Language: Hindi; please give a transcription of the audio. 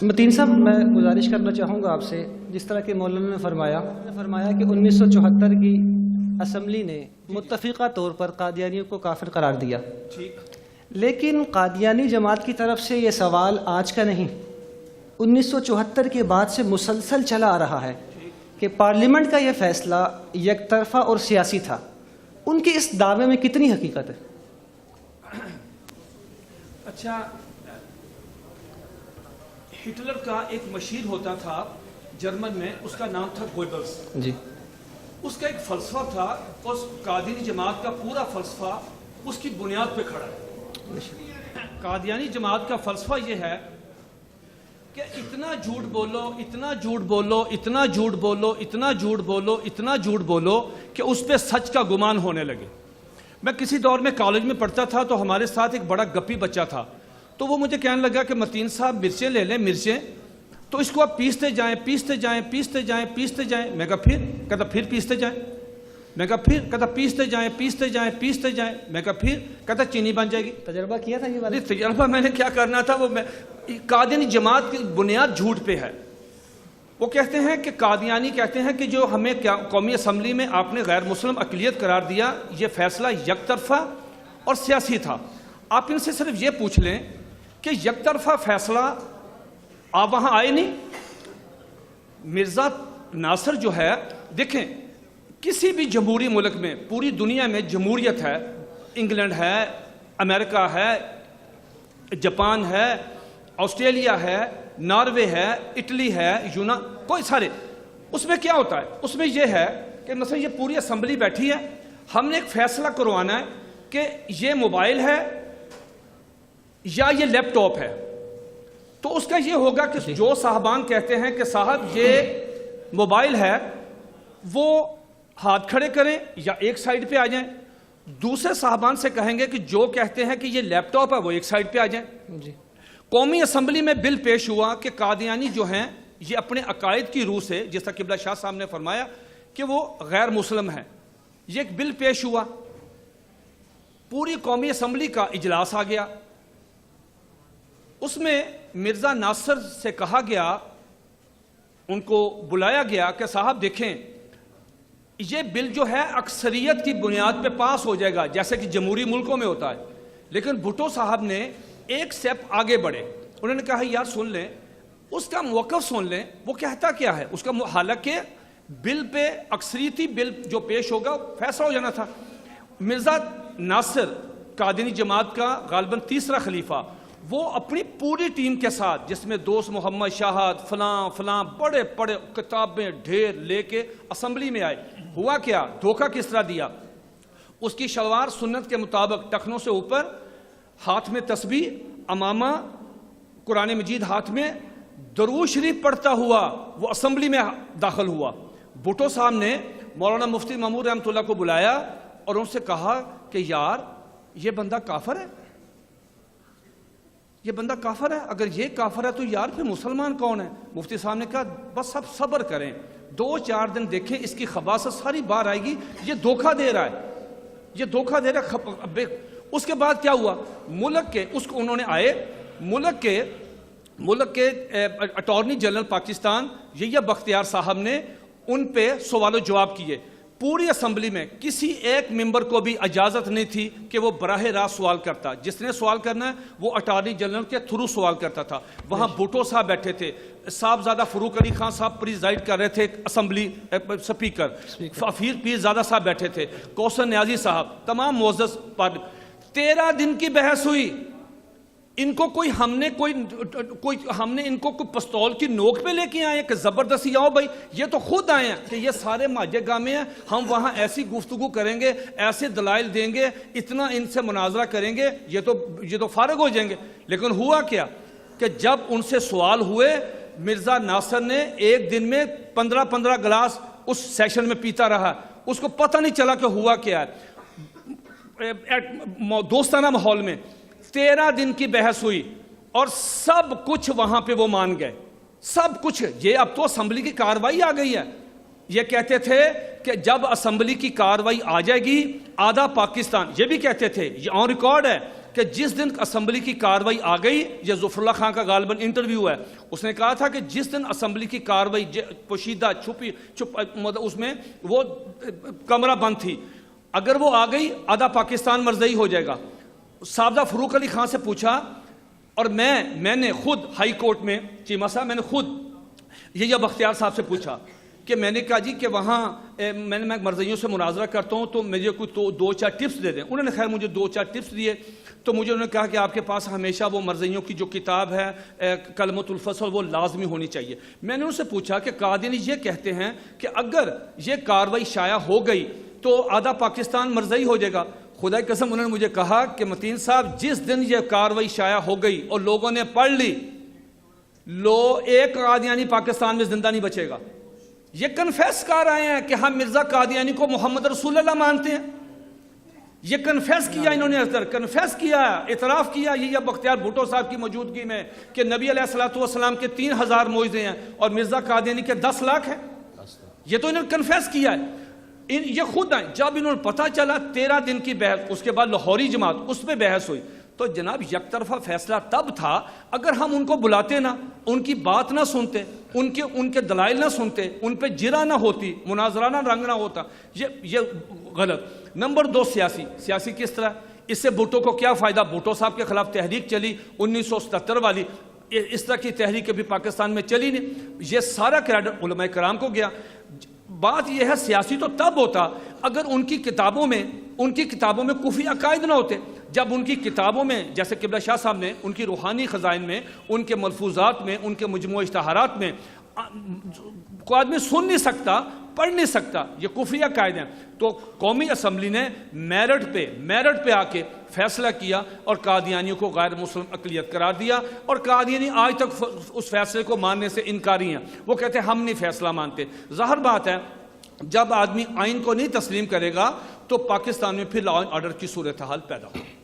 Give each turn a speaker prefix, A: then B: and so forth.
A: मतीन साहब, मैं गुजारिश करना चाहूँगा आपसे, जिस तरह के मौलाना ने फरमाया कि 1974 की असम्बली ने मुत्तफ़िक़ा तौर पर कादियानियों को काफिर करार दिया।
B: ठीक,
A: लेकिन कादियानी जमात की तरफ से ये सवाल आज का नहीं, 1974 के बाद से मुसलसल चला आ रहा है कि पार्लियामेंट का यह फैसला यकतरफा और सियासी था। उनके इस दावे में कितनी हकीकत है?
B: अच्छा, हिटलर का एक मशीर होता था जर्मन में, उसका नाम था गोइबल्स
A: जी।
B: उसका एक फलसफा था, उस कादियानी जमात का पूरा फलसफा उसकी बुनियाद पे खड़ा है। कादियानी जमात का फलसफा यह है कि इतना झूठ बोलो, इतना झूठ बोलो, इतना झूठ बोलो, इतना झूठ बोलो, इतना झूठ बोलो कि उस पर सच का गुमान होने लगे। मैं किसी दौर में कॉलेज में पढ़ता था तो हमारे साथ एक बड़ा गप्पी बच्चा था, तो वो मुझे कहने लगा कि मतीन साहब मिर्चें ले लें, मिर्चें, तो इसको आप पीसते जाएं, पीसते जाएं, पीसते जाएं, पीसते जाएं। मैं कहा फिर? कहता फिर पीसते जाएं। मैं कहा फिर? कहता पीसते जाएं, पीसते जाएं, पीसते जाएं। मैं कहा फिर? कहता चीनी बन जाएगी।
A: तजर्बा किया था ये वाला?
B: तजर्बा मैंने क्या करना था, वो कादियानी जमात की बुनियाद झूठ पे है। वो कहते हैं कि कादियानी कहते हैं कि जो हमें कौमी असम्बली में आपने गैर मुस्लिम अक़लियत करार दिया, ये फैसला यकतरफा और सियासी था। आप इनसे सिर्फ ये पूछ लें कि यकतरफा फैसला आप वहां आए नहीं। मिर्जा नासिर जो है, देखें, किसी भी जमहूरी मुल्क में, पूरी दुनिया में जमहूरियत है, इंग्लैंड है, अमेरिका है, जापान है, ऑस्ट्रेलिया है, नॉर्वे है, इटली है, कोई सारे, उसमें क्या होता है? उसमें यह है कि मतलब ये पूरी असम्बली बैठी है, हमने एक फैसला करवाना है कि ये मोबाइल है या ये लैपटॉप है। तो उसका ये होगा कि जो साहबान कहते हैं कि साहब ये मोबाइल है, वो हाथ खड़े करें या एक साइड पे आ जाएं। दूसरे साहबान से कहेंगे कि जो कहते हैं कि ये लैपटॉप है वो एक साइड पे आ जाएं।
A: जी।
B: कौमी असम्बली में बिल पेश हुआ कि कादियानी जो हैं ये अपने अकायद की रूह से, जैसा किबला शाह साहब ने फरमाया कि वो गैर मुस्लिम है, ये एक बिल पेश हुआ, पूरी कौमी असम्बली का इजलास आ गया। उसमें मिर्जा नासिर से कहा गया, उनको बुलाया गया कि साहब देखें, ये बिल जो है अक्सरियत की बुनियाद पे पास हो जाएगा जैसे कि जमहूरी मुल्कों में होता है। लेकिन भुट्टो साहब ने एक स्टेप आगे बढ़े, उन्होंने कहा यार सुन लें, उसका मौक़िफ़ सुन लें, वो कहता क्या है उसका। हालांकि बिल पे अक्सरियती बिल जो पेश होगा फैसला हो जाना था। मिर्जा नासिर कादियानी जमात का गालिबन तीसरा खलीफा, वो अपनी पूरी टीम के साथ, जिसमें दोस्त मोहम्मद शाहद फलां फलां बड़े बड़े किताबें ढेर लेके असम्बली में आए। हुआ क्या, धोखा किस तरह दिया? उसकी शलवार सुन्नत के मुताबिक टखनों से ऊपर, हाथ में तस्बीह, अमामा, कुरान मजीद हाथ में, दरूद शरीफ पढ़ता हुआ वो असम्बली में दाखिल हुआ। भुट्टो साहब ने मौलाना मुफ्ती महमूद रहमतुल्लाह को बुलाया और उनसे कहा कि यार ये बंदा काफिर है, ये बंदा काफिर है, अगर ये काफिर है तो यार फिर मुसलमान कौन है? मुफ्ती साहब ने कहा बस सब सब्र करें, 2-4 दिन देखें, इसकी खबासत सारी बाहर आएगी, ये धोखा दे रहा है, ये धोखा दे रहा है। उसके बाद क्या हुआ, मुल्क के उसको उन्होंने आए, मुल्क के अटॉर्नी जनरल पाकिस्तान यहिया बख्तियार साहब ने उन पे सवाल जवाब किए। पूरी असम्बली में किसी एक मेंबर को भी इजाजत नहीं थी कि वो बराह रास्त सवाल करता। जिसने सवाल करना है वो अटॉर्नी जनरल के थ्रू सवाल करता था। वहां भुट्टो साहब बैठे थे, साहबजादा फरूक अली खान साहब प्रिजाइड कर रहे थे, असम्बली स्पीकर फीर पीरजादा साहब बैठे थे, कौसर न्याजी साहब, तमाम मोअज़्ज़ज़ पार्लियामेंट। 13 दिन की बहस हुई। इनको हमने इनको कोई पिस्तौल की नोक पे लेके आए कि जबरदस्ती आओ भाई, ये तो खुद आए हैं कि ये सारे माजे गामे हैं, हम वहां ऐसी गुफ्तगू करेंगे, ऐसे दलाइल देंगे, इतना इनसे मुनाजरा करेंगे, ये तो फारग हो जाएंगे। लेकिन हुआ क्या कि जब उनसे सवाल हुए, मिर्जा नासिर ने एक दिन में 15-15 गिलास उस सेशन में पीता रहा, उसको पता नहीं चला कि हुआ क्या है। दोस्ताना माहौल में 13 दिन की बहस हुई और सब कुछ वहां पे वो मान गए, सब कुछ। ये अब तो असम्बली की कार्रवाई आ गई है। ये कहते थे कि जब असम्बली की कार्रवाई आ जाएगी आधा पाकिस्तान, ये भी कहते थे, ये ऑन रिकॉर्ड है, कि जिस दिन असम्बली की कार्रवाई आ गई, ये ज़ुफ़रुल्लाह खान का गालिबन इंटरव्यू है, उसने कहा था कि जिस दिन असम्बली की कार्रवाई पोशीदा मतलब उसमें वो कमरा बंद थी, अगर वो आ गई आधा पाकिस्तान मरज़ई हो जाएगा। साबदा फ़रूक अली खान से पूछा, और मैंने खुद हाई कोर्ट में चीमा साहब, मैंने खुद यही बख्तियार साहब से पूछा कि मैंने कहा जी कि वहाँ मैं मरज़इयों से मुनाजरा करता हूँ, तो मुझे कुछ तो 2-4 टिप्स दे दें। उन्होंने खैर मुझे 2-4 टिप्स दिए, तो मुझे उन्होंने कहा कि आपके पास हमेशा वो मरज़इयों की जो किताब है कलमतुल फ़सल, वो लाजमी होनी चाहिए। मैंने उनसे पूछा कि कादियानी ये कहते हैं कि अगर ये कार्रवाई शाया हो गई तो आधा पाकिस्तान मरज़ई हो जाएगा। खुदा की कसम उन्होंने मुझे कहा कि मतीन साहब, जिस दिन ये कार्रवाई शाया हो गई और लोगों ने पढ़ ली, एक कादियानी पाकिस्तान में जिंदा नहीं बचेगा। ये कन्फेस कर आए हैं कि हम मिर्जा कादियानी को मोहम्मद रसूलुल्लाह मानते हैं। ये कन्फेस किया इन्होंने, कन्फेस किया, इतराफ किया ये बख्तियार भुट्टो साहब की मौजूदगी में कि नबी अलैहिस्सलाम के 3000 मौइज़े हैं और मिर्जा कादियानी के 10 लाख हैं। ये तो इन्होंने कन्फेस किया है। ये खुद आए, जब इन्होंने पता चला 13 दिन की बहस, उसके बाद लाहौरी जमात उस पर बहस हुई, तो जनाब यकतरफा फैसला तब था। अगर हम उनको बुलाते ना, उनकी बात ना सुनते, उनके दलाइल ना सुनते, उन पे जिरा ना होती, मुनाजराना रंग ना होता, ये गलत। नंबर 2, सियासी किस तरह, इससे भुट्टो को क्या फ़ायदा। भुट्टो साहब के खिलाफ तहरीक चली 1977 वाली, इस तरह की तहरीक भी पाकिस्तान में चली नहीं। ये सारा क्रेडिट उलमा कराम को गया। बात यह है, सियासी तो तब होता अगर उनकी किताबों में कुफी अकायद ना होते। जब उनकी किताबों में, जैसे किबला शाह साहब ने उनकी रूहानी ख़ज़ाइन में, उनके मलफूजात में, उनके मजमू इश्तहारात में, कोई आदमी सुन नहीं सकता, पढ़ नहीं सकता, ये कुफरी अकायद हैं। तो कौमी असम्बली ने मेरिट पे आके फैसला किया और कादियानियों को गैर मुस्लिम अक़लियत करार दिया। और कादियानी आज तक उस फैसले को मानने से इनकारी हैं। वो कहते हैं हम नहीं फैसला मानते। ज़ाहिर बात है, जब आदमी आइन को नहीं तस्लीम करेगा तो पाकिस्तान में फिर लॉ एंड ऑर्डर की सूरत हाल पैदा हो।